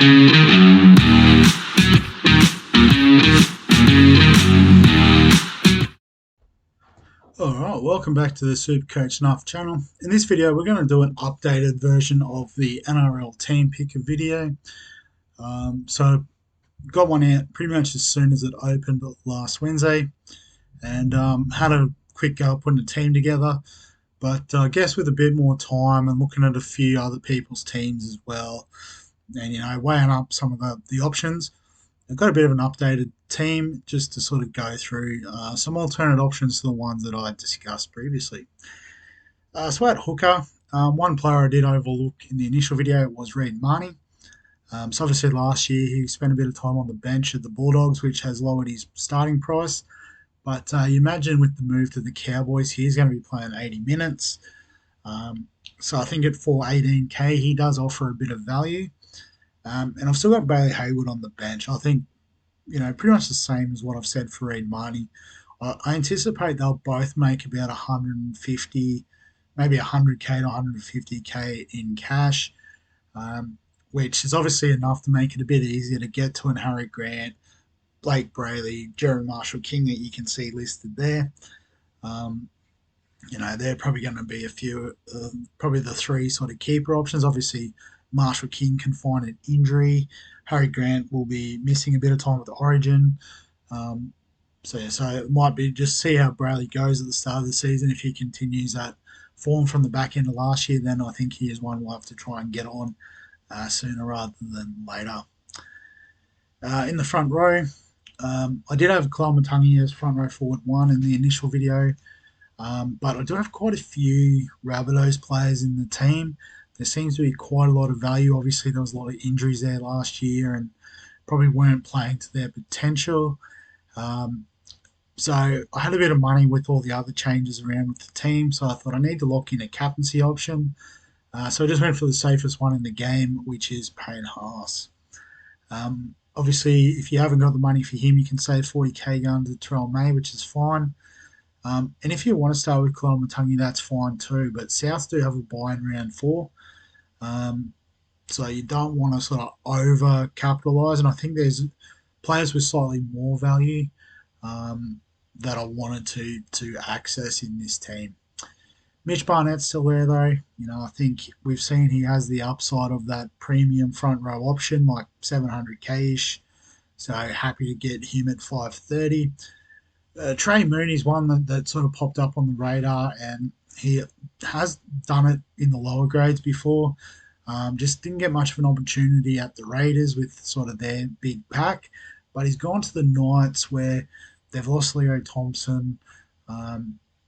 Alright, welcome back to the SuperCoach Nuff channel. In this video, we're going to do an updated version of the NRL team picker video. So, got one out pretty much as soon as it opened last Wednesday, and had a quick go putting a team together. But I guess with a bit more time and looking at a few other people's teams as well, and weighing up some of the options, I've got a bit of an updated team just to sort of go through some alternate options to the ones that I discussed previously. So at hooker, one player I did overlook in the initial video was Reid Marnie. So obviously last year he spent a bit of time on the bench at the Bulldogs, which has lowered his starting price. But you imagine with the move to the Cowboys, he's going to be playing 80 minutes. So I think at 418k, he does offer a bit of value. And I've still got Bailey Hayward on the bench. I think, pretty much the same as what I've said for Reid Marnie. I anticipate they'll both make about 150, maybe 100k to 150k in cash, which is obviously enough to make it a bit easier to get to an Harry Grant, Blake Brayley, Jeremy Marshall King that you can see listed there. They're probably going to be a few, probably the three sort of keeper options. Obviously, Marshall King can find an injury. Harry Grant will be missing a bit of time with the Origin. So it might be just see how Brayley goes at the start of the season. If he continues that form from the back end of last year, then I think he is one we'll have to try and get on sooner rather than later. In the front row, I did have Kalamatangi as front row forward one in the initial video, but I do have quite a few Rabbitohs players in the team. There seems to be quite a lot of value. Obviously, there was a lot of injuries there last year and probably weren't playing to their potential. So I had a bit of money with all the other changes around with the team, so I thought I need to lock in a captaincy option. So I just went for the safest one in the game, which is Payne Haas. Obviously, if you haven't got the money for him, you can save 40k going to Terrell May, which is fine. And if you want to start with Kalamatangi, that's fine too. But South do have a bye in round 4. So you don't want to sort of over capitalise. And I think there's players with slightly more value that I wanted to access in this team. Mitch Barnett's still there though. I think we've seen he has the upside of that premium front row option, like 700k-ish. So happy to get him at 530. Trey Mooney's one that sort of popped up on the radar, and he has done it in the lower grades before. Just didn't get much of an opportunity at the Raiders with sort of their big pack, but he's gone to the Knights where they've lost Leo Thompson.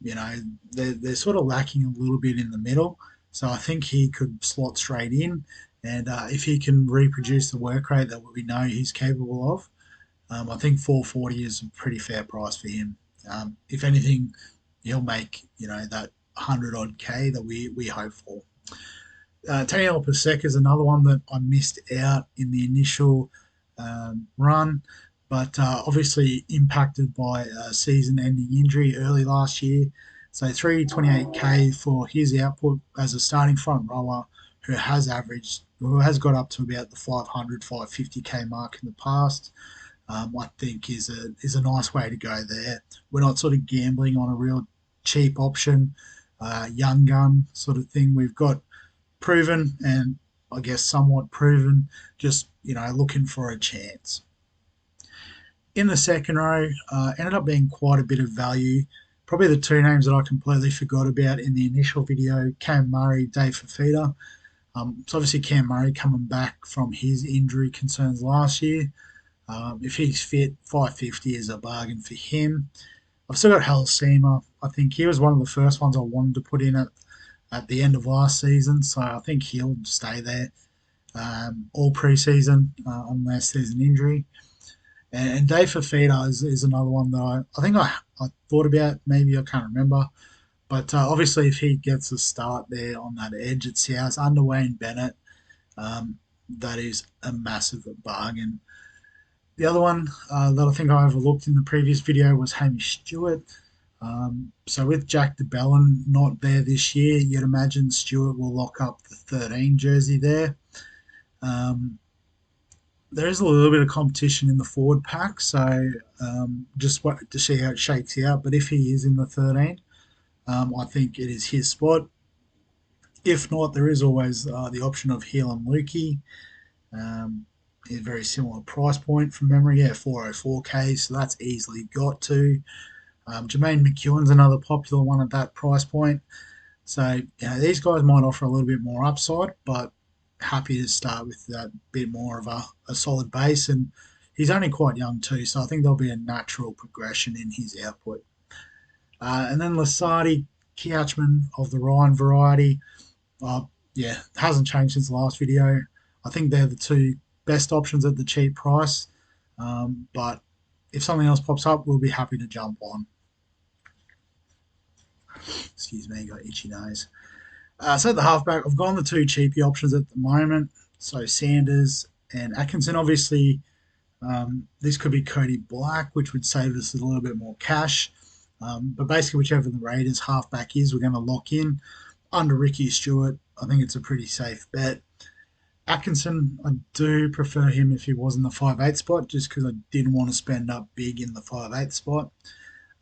They're sort of lacking a little bit in the middle, so I think he could slot straight in, and if he can reproduce the work rate that we know he's capable of, I think 440 is a pretty fair price for him. If anything, he'll make that 100 odd k that we hope for. Taniela Paseka is another one that I missed out in the initial run, but obviously impacted by a season-ending injury early last year. So 328k for his output as a starting front rower who has got up to about the 500, 550k mark in the past. I think is a nice way to go there. We're not sort of gambling on a real cheap option, young gun sort of thing. We've got proven and I guess somewhat proven, just looking for a chance. In the second row, ended up being quite a bit of value. Probably the two names that I completely forgot about in the initial video: Cam Murray, Dave Fafita. So obviously Cam Murray coming back from his injury concerns last year. If he's fit, 550 is a bargain for him. I've still got Halves. I think he was one of the first ones I wanted to put in at the end of last season, so I think he'll stay there all preseason unless there's an injury. And Dave Fafita is another one that I think I thought about. Maybe I can't remember. But obviously if he gets a start there on that edge at South under Wayne Bennett, that is a massive bargain. The other one that I think I overlooked in the previous video was Hamish Stewart. So with Jack DeBellin not there this year, you'd imagine Stewart will lock up the 13 jersey there. there is a little bit of competition in the forward pack, so just wait to see how it shakes out. But if he is in the 13, I think it is his spot. If not, there is always the option of Heel and Lukey. A very similar price point from memory, yeah, 404k, so that's easily got to. Jermaine McEwen's another popular one at that price point. So these guys might offer a little bit more upside, but happy to start with that bit more of a solid base. And he's only quite young too, so I think there'll be a natural progression in his output. And then Lasardi, Couchman of the Ryan variety. Yeah, hasn't changed since the last video. I think they're the two best options at the cheap price. But if something else pops up, we'll be happy to jump on. Excuse me, got itchy nose. So at the halfback, I've gone the two cheapy options at the moment. So Sanders and Atkinson. Obviously, this could be Cody Black, which would save us a little bit more cash. But basically, whichever the Raiders halfback is, we're going to lock in under Ricky Stewart. I think it's a pretty safe bet. Atkinson, I do prefer him if he was in the 5'8 spot, just because I didn't want to spend up big in the 5'8 spot.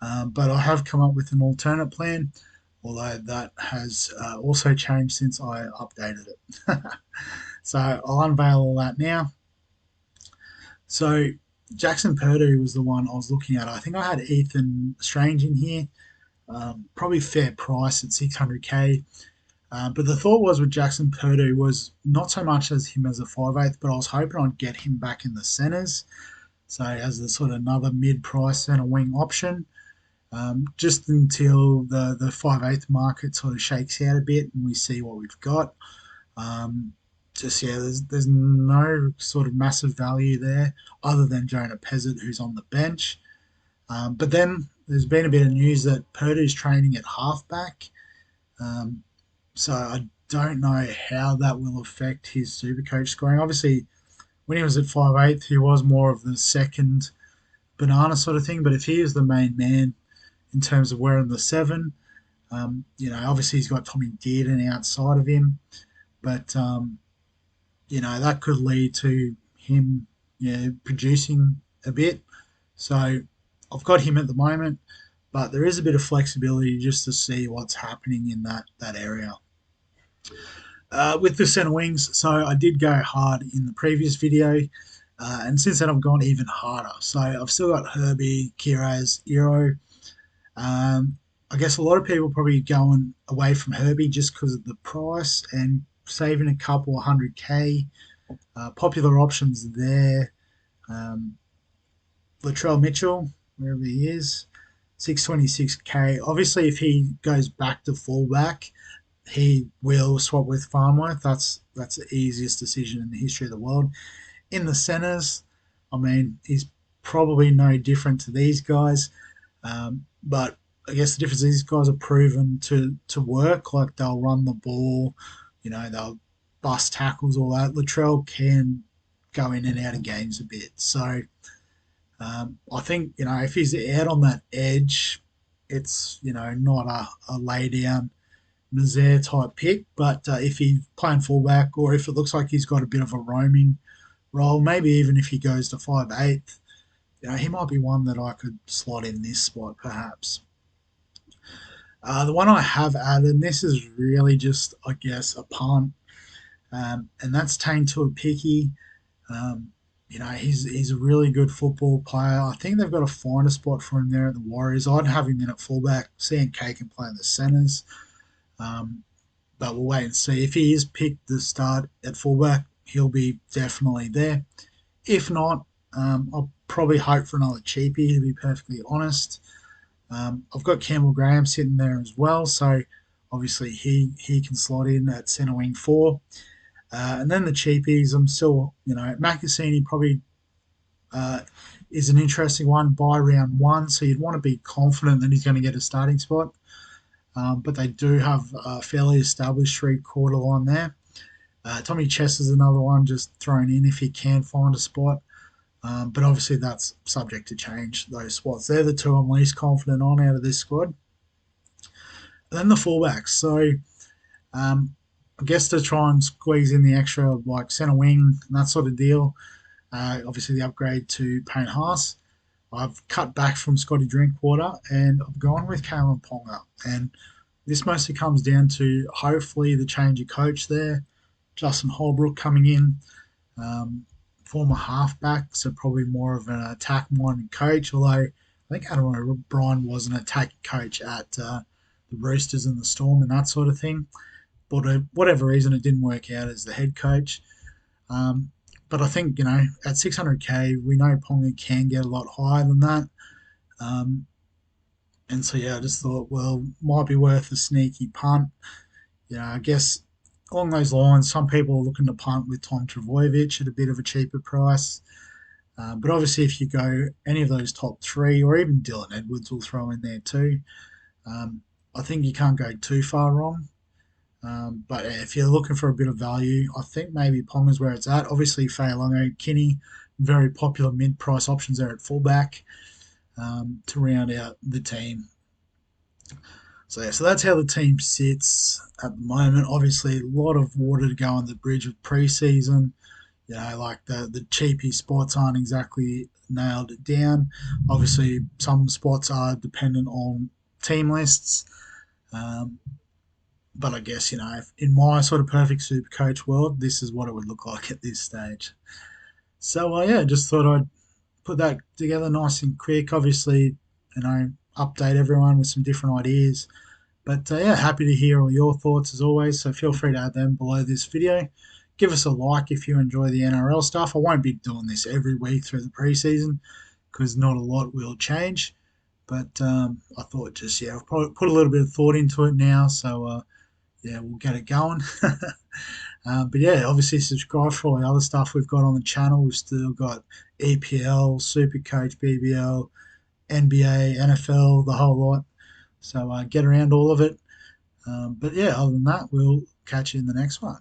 But I have come up with an alternate plan, although that has also changed since I updated it. So I'll unveil all that now. So Jackson Purdue was the one I was looking at. I think I had Ethan Strange in here, probably fair price at 600k. But the thought was with Jackson Purdue was not so much as him as a 5'8", but I was hoping I'd get him back in the centres. So as the sort of another mid-price centre wing option, just until the 5'8" market sort of shakes out a bit and we see what we've got. There's no sort of massive value there other than Jonah Pezzett, who's on the bench. But then there's been a bit of news that Purdue's training at halfback. So I don't know how that will affect his Supercoach scoring. Obviously, when he was at 5'8", he was more of the second banana sort of thing. But if he is the main man in terms of wearing the 7, obviously he's got Tommy Dearden outside of him. But, that could lead to him producing a bit. So I've got him at the moment, but there is a bit of flexibility just to see what's happening in that area. With the centre wings, so I did go hard in the previous video, and since then I've gone even harder. So I've still got Herbie, Kiraz, Iro. I guess a lot of people probably going away from Herbie just because of the price and saving a couple 100k. Popular options there. Latrell Mitchell, wherever he is, 626k. Obviously, if he goes back to fullback, he will swap with Farnworth. That's the easiest decision in the history of the world. In the centres, I mean, he's probably no different to these guys, but I guess the difference is these guys are proven to work. Like they'll run the ball, they'll bust tackles, all that. Latrell can go in and out of games a bit. So I think, if he's out on that edge, it's, not a lay down Nazaire type pick. But if he's playing fullback or if it looks like he's got a bit of a roaming role, maybe even if he goes to 5'8", he might be one that I could slot in this spot perhaps. The one I have added, and this is really just, I guess, a punt, and that's Tane Tuapiki. He's a really good football player. I think they've got to find a spot for him there at the Warriors. I'd have him in at fullback. CNK can play in the centres. But we'll wait and see. If he is picked to start at fullback, he'll be definitely there. If not, I'll probably hope for another cheapie, to be perfectly honest. I've got Campbell Graham sitting there as well, so obviously he can slot in at centre wing 4. And then the cheapies, I'm still, Macassini probably is an interesting one by round 1, so you'd want to be confident that he's going to get a starting spot. But they do have a fairly established 3/4 line there. Tommy Chess is another one just thrown in if he can find a spot. But obviously that's subject to change, those spots. They're the two I'm least confident on out of this squad. And then the fullbacks. So I guess to try and squeeze in the extra like centre wing and that sort of deal, Obviously, the upgrade to Payne Haas. I've cut back from Scotty Drinkwater and I've gone with Kalen Ponga. And this mostly comes down to hopefully the change of coach there. Justin Holbrook coming in, um, former halfback, so probably more of an attack minded coach. Although I think Adam O'Brien was an attack coach at the Roosters and the Storm and that sort of thing. But for whatever reason, it didn't work out as the head coach. Um, but I think, at 600k, we know Ponga can get a lot higher than that. Um, and so, yeah, I just thought, well, might be worth a sneaky punt. I guess along those lines, some people are looking to punt with Tom Travojevic at a bit of a cheaper price. But obviously, if you go any of those top three, or even Dylan Edwards will throw in there too, um, I think you can't go too far wrong. But if you're looking for a bit of value, I think maybe Ponga's where it's at. Obviously, Fa'alongo, Kinney, very popular mid-price options there at fullback to round out the team. So yeah, so that's how the team sits at the moment. Obviously, a lot of water to go on the bridge with preseason. Like the cheapy spots aren't exactly nailed down. Obviously, some spots are dependent on team lists. Um, but I guess, in my sort of perfect super coach world, this is what it would look like at this stage. So, yeah, just thought I'd put that together nice and quick. Obviously, update everyone with some different ideas. But yeah, happy to hear all your thoughts as always. So feel free to add them below this video. Give us a like if you enjoy the NRL stuff. I won't be doing this every week through the preseason because not a lot will change. But I thought just, yeah, I've probably put a little bit of thought into it now. So yeah, we'll get it going. But yeah, obviously subscribe for all the other stuff we've got on the channel. We've still got EPL, SuperCoach, BBL, NBA, NFL, the whole lot. So get around all of it. But yeah, other than that, we'll catch you in the next one.